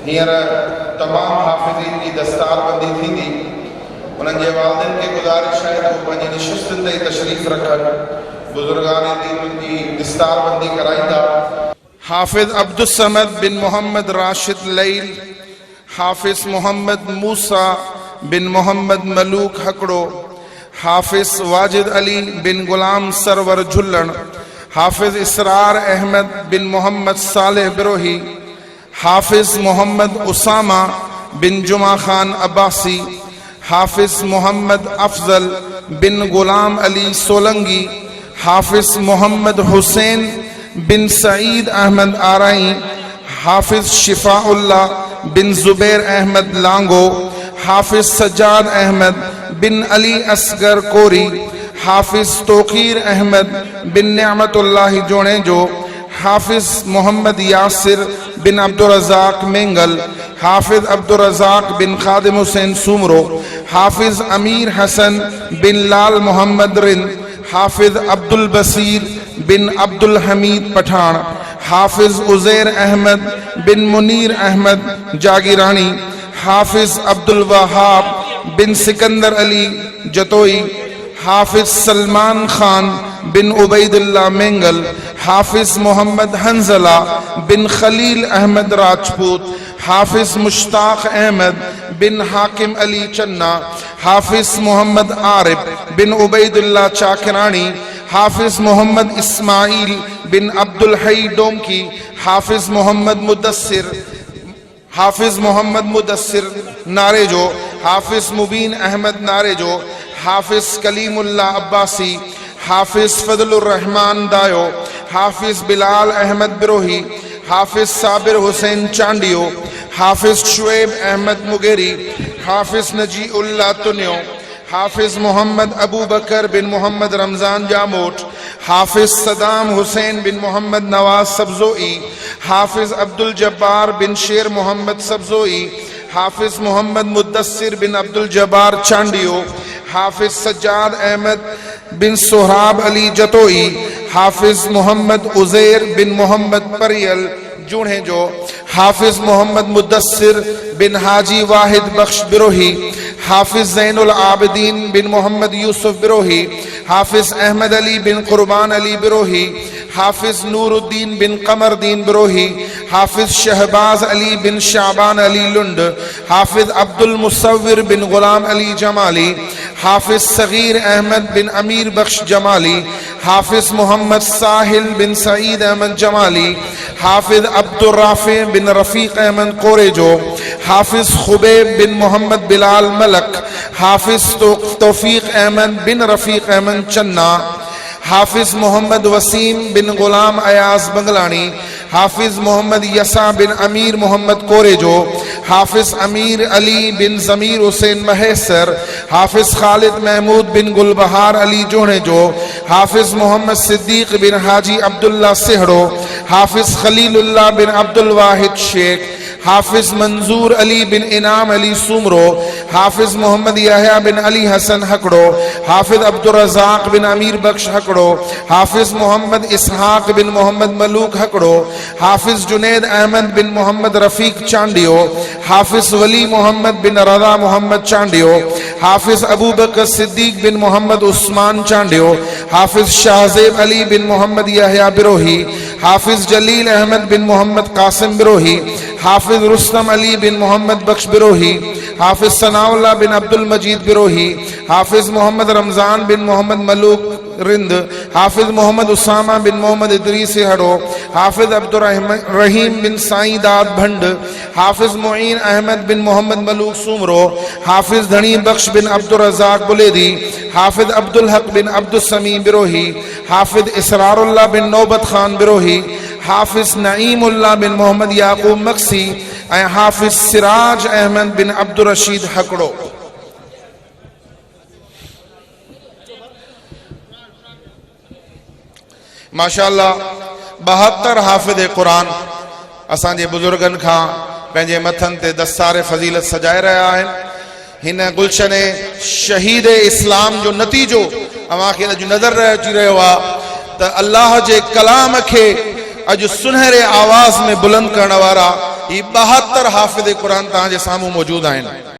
ہیر تمام حافظین کی دستار بندی تھی دی انہوں نے والدین کے گزارش ہے تو پنجی نشستن دے تشریف رکھن بزرگان دین کی دستار بندی کرائی دا حافظ عبدالصمد بن محمد راشد لیل، حافظ محمد موسیٰ بن محمد ملوک ہکڑو، حافظ واجد علی بن غلام سرور جھلن، حافظ اسرار احمد بن محمد صالح بروہی، حافظ محمد اسامہ بن جمعہ خان عباسی، حافظ محمد افضل بن غلام علی سولنگی، حافظ محمد حسین بن سعید احمد آرائی، حافظ شفاء اللہ بن زبیر احمد لانگو، حافظ سجاد احمد بن علی اصغر کوری، حافظ توقیر احمد بن نعمت اللہ جوڑے جو، حافظ محمد یاسر بن عبدالرزاق مینگل، حافظ عبدالرزاق بن خادم حسین سومرو، حافظ امیر حسن بن لال محمد رند، حافظ عبدالبصیر بن عبدالحمید پٹھان، حافظ عزیر احمد بن منیر احمد جاگیرانی، حافظ عبدالوہاب بن سکندر علی جتوئی، حافظ سلمان خان بن عبید اللہ مینگل، حافظ محمد حنزلہ بن خلیل احمد راجپوت، حافظ مشتاق احمد بن حاکم علی چنہ، حافظ محمد عارف بن عبید اللہ چاکرانی، حافظ محمد اسماعیل بن عبدالحی ڈومکی، حافظ محمد مدثر نارے جو، حافظ مبین احمد نارے جو، حافظ کلیم اللہ عباسی، حافظ فضل الرحمن دایو، حافظ بلال احمد بروہی، حافظ صابر حسین چانڈیو، حافظ شعیب احمد مگیری، حافظ نجی اللہ تنیو، حافظ محمد ابو بکر بن محمد رمضان جاموٹ، حافظ صدام حسین بن محمد نواز سبزوئی، حافظ عبدالجبار بن شیر محمد سبزوئی، حافظ محمد مدثر بن عبدالجبار چانڈیو، حافظ سجاد احمد بن سہراب علی جتوئی، حافظ محمد عزیر بن محمد پریل جوڑے جو، حافظ محمد مدثر بن حاجی واحد بخش بروہی، حافظ زین العابدین بن محمد یوسف بروہی، حافظ احمد علی بن قربان علی بروہی، حافظ نور الدین بن قمر دین بروہی، حافظ شہباز علی بن شعبان علی لنڈ، حافظ عبد المصور بن غلام علی جمالی، حافظ صغیر احمد بن امیر بخش جمالی، حافظ محمد ساحل بن سعید احمد جمالی، حافظ عبد الرافع بن رفیق احمد کوریجو، حافظ خبیب بن محمد بلال ملک، حافظ توفیق احمد بن رفیق احمد چنہ، حافظ محمد وسیم بن غلام ایاز بنگلانی، حافظ محمد یسع بن امیر محمد کوریجو، حافظ امیر علی بن ضمیر حسین مہیسر، حافظ خالد محمود بن گلبہار علی جوڑے جو، حافظ محمد صدیق بن حاجی عبداللہ سہڑو، حافظ خلیل اللہ بن عبدالواحد شیخ، حافظ منظور علی بن انعام علی سومرو، حافظ محمد یحییٰ بن علی حسن ہکڑو، حافظ عبدالرزاق بن امیر بخش ہکڑو، حافظ محمد اسحاق بن محمد ملوک ہکڑو، حافظ جنید احمد بن محمد رفیق چانڈیو، حافظ ولی محمد بن رضا محمد چانڈیو، حافظ ابو بکر صدیق بن محمد عثمان چانڈیو، حافظ شاہزیب علی بن محمد یحییٰ بروہی، حافظ جلیل احمد بن محمد قاسم بروہی، حافظ رستم علی بن محمد بخش بروہی، حافظ ثناء اللہ بن عبد المجید بروہی، حافظ محمد رمضان بن محمد ملوک رند، حافظ محمد اسامہ بن محمد ادریس ہڑو، حافظ عبد الرحیم بن سائیں داد بھنڈ، حافظ معین احمد بن محمد ملوک سومرو، حافظ دھنی بخش بن عبد الرزاق بلیدی، حافظ عبدالحق بن عبد السمیع بروہی، حافظ اسرار اللہ بن نوبت خان بروہی، حافظ نعیم اللہ بن محمد یعقوب مقسی، حافظ سراج احمد بن عبد الرشید ہکڑو۔ ماشاءاللہ 72 حافظ قرآن اساں جے بزرگن کھاں پہنجے متھن تے دستار فضیلت سجائے رہا ہے۔ ہن گلشن شہید اسلام جو نتیجو اما کے جو نظر رہے ہوا تا اللہ جے کلام کے اج سنہرے آواز میں بلند کرنے وارا یہ 72 حافظ قرآن تاں جے ساموں موجود آئیں.